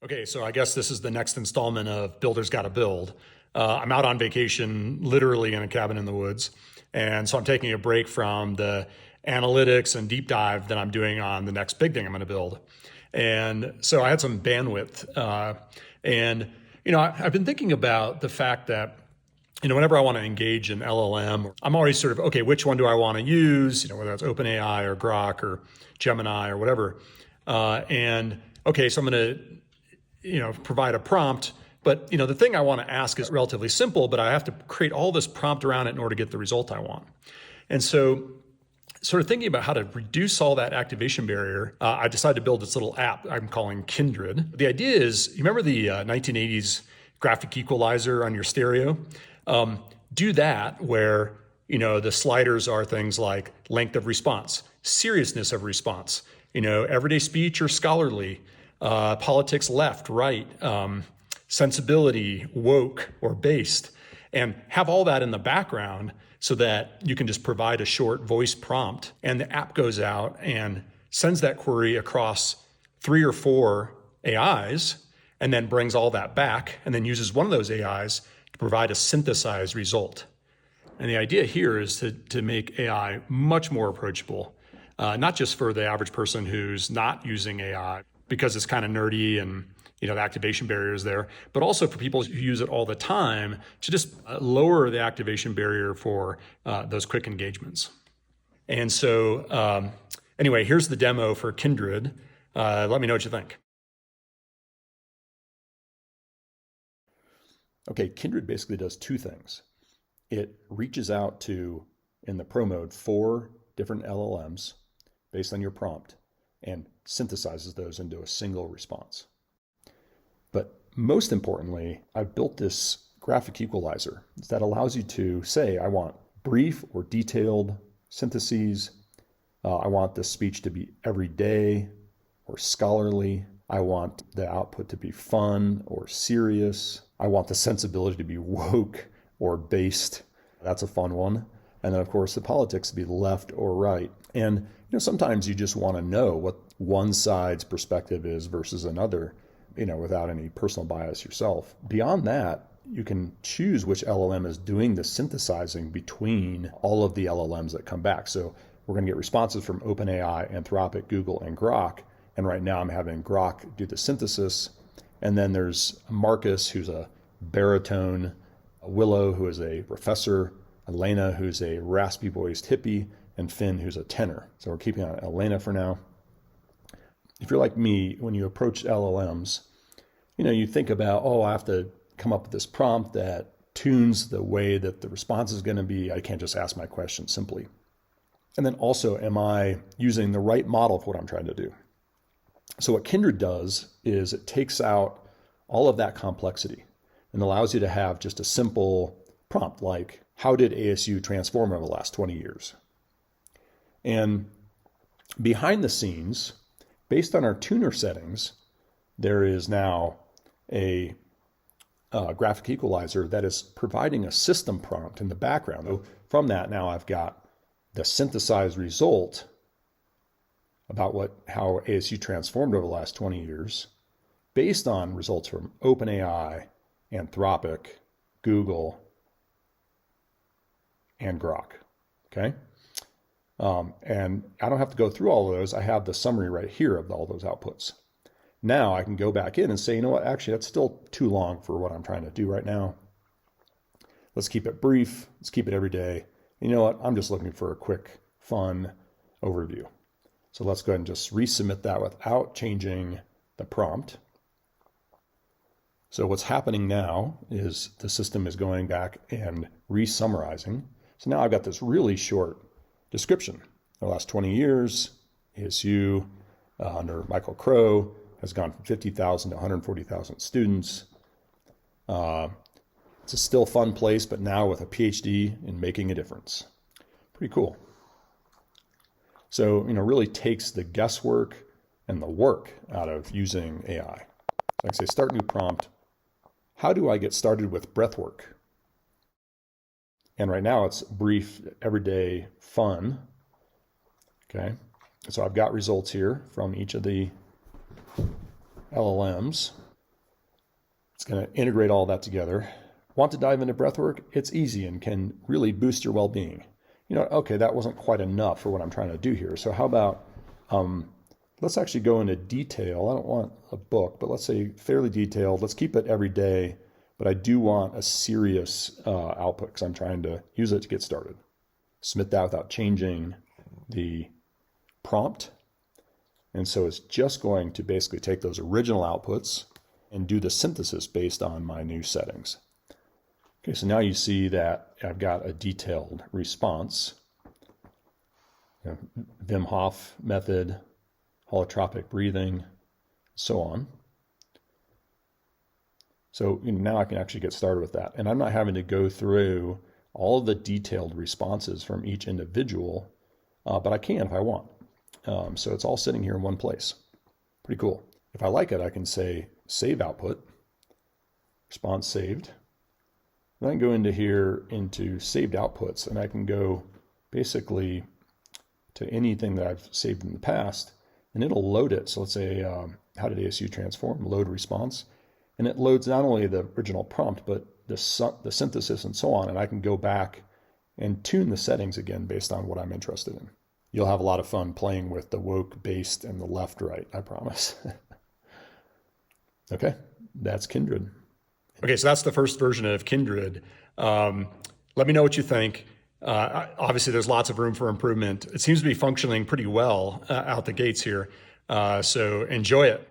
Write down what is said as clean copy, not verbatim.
Okay, so I guess this is the next installment of Builders Gotta Build. I'm out on vacation, literally in a cabin in the woods. And so I'm taking a break from the analytics and deep dive that I'm doing on the next big thing I'm going to build. And so I had some bandwidth. I've been thinking about the fact that whenever I want to engage an LLM, I'm always sort of, okay, which one do I want to use? Whether it's OpenAI or Grok or Gemini or whatever. So I'm going to provide a prompt. But the thing I want to ask is relatively simple, but I have to create all this prompt around it in order to get the result I want. And so sort of thinking about how to reduce all that activation barrier, I decided to build this little app I'm calling Kindrid. The idea is, you remember the 1980s graphic equalizer on your stereo? Do that where the sliders are things like length of response, seriousness of response, everyday speech or scholarly, politics left, right, sensibility, woke, or based, and have all that in the background so that you can just provide a short voice prompt and the app goes out and sends that query across 3 or 4 AIs and then brings all that back and then uses one of those AIs to provide a synthesized result. And the idea here is to make AI much more approachable, not just for the average person who's not using AI because it's kind of nerdy and the activation barrier is there, but also for people who use it all the time to just lower the activation barrier for those quick engagements. And so anyway, here's the demo for Kindrid. Let me know what you think. Okay, Kindrid basically does 2 things. It reaches out to, in the pro mode, 4 different LLMs based on your prompt and synthesizes those into a single response. But most importantly, I've built this graphic equalizer that allows you to say, I want brief or detailed syntheses. I want the speech to be everyday or scholarly. I want the output to be fun or serious. I want the sensibility to be woke or based. That's a fun one. And then, of course, the politics to be left or right. And sometimes you just want to know what one side's perspective is versus another, without any personal bias yourself. Beyond that, you can choose which LLM is doing the synthesizing between all of the LLMs that come back. So we're going to get responses from OpenAI, Anthropic, Google, and Grok. And right now I'm having Grok do the synthesis. And then there's Marcus, who's a baritone, Willow, who is a professor, Elena, who's a raspy-voiced hippie, and Finn, who's a tenor. So we're keeping on Elena for now. If you're like me, when you approach LLMs, you think about, I have to come up with this prompt that tunes the way that the response is going to be. I can't just ask my question simply. And then also, am I using the right model for what I'm trying to do? So what Kindrid does is it takes out all of that complexity and allows you to have just a simple prompt like, how did ASU transform over the last 20 years? And behind the scenes, based on our tuner settings, there is now a graphic equalizer that is providing a system prompt in the background. So from that, now I've got the synthesized result about how ASU transformed over the last 20 years based on results from OpenAI, Anthropic, Google, and Grok, okay? And I don't have to go through all of those. I have the summary right here of all those outputs. Now I can go back in and say, you know what, actually that's still too long for what I'm trying to do right now. Let's keep it brief. Let's keep it every day. You know what, I'm just looking for a quick, fun overview. So let's go ahead and just resubmit that without changing the prompt. So what's happening now is the system is going back and re-summarizing. So now I've got this really short description. The last 20 years, ASU under Michael Crow has gone from 50,000 to 140,000 students. It's a still fun place, but now with a PhD in making a difference. Pretty cool. So, really takes the guesswork and the work out of using AI. So I can say, start new prompt. How do I get started with breath work? And right now it's brief, everyday fun. Okay. So I've got results here from each of the LLMs. It's going to integrate all that together. Want to dive into breathwork? It's easy and can really boost your well-being. Okay, that wasn't quite enough for what I'm trying to do here. So how about, let's actually go into detail. I don't want a book, but let's say fairly detailed. Let's keep it every day, but I do want a serious output because I'm trying to use it to get started. Submit that without changing the prompt. And so it's just going to basically take those original outputs and do the synthesis based on my new settings. Okay, so now you see that I've got a detailed response. Wim Hof method, holotropic breathing, so on. So now I can actually get started with that. And I'm not having to go through all of the detailed responses from each individual, but I can if I want. So it's all sitting here in one place. Pretty cool. If I like it, I can say save output, response saved. Then I can go into here into saved outputs, and I can go basically to anything that I've saved in the past, and it'll load it. So let's say, how did ASU transform? Load response. And it loads not only the original prompt, but the synthesis and so on. And I can go back and tune the settings again based on what I'm interested in. You'll have a lot of fun playing with the woke, based, and the left-right, I promise. Okay, that's Kindrid. Okay, so that's the first version of Kindrid. Let me know what you think. Obviously, there's lots of room for improvement. It seems to be functioning pretty well out the gates here. So enjoy it.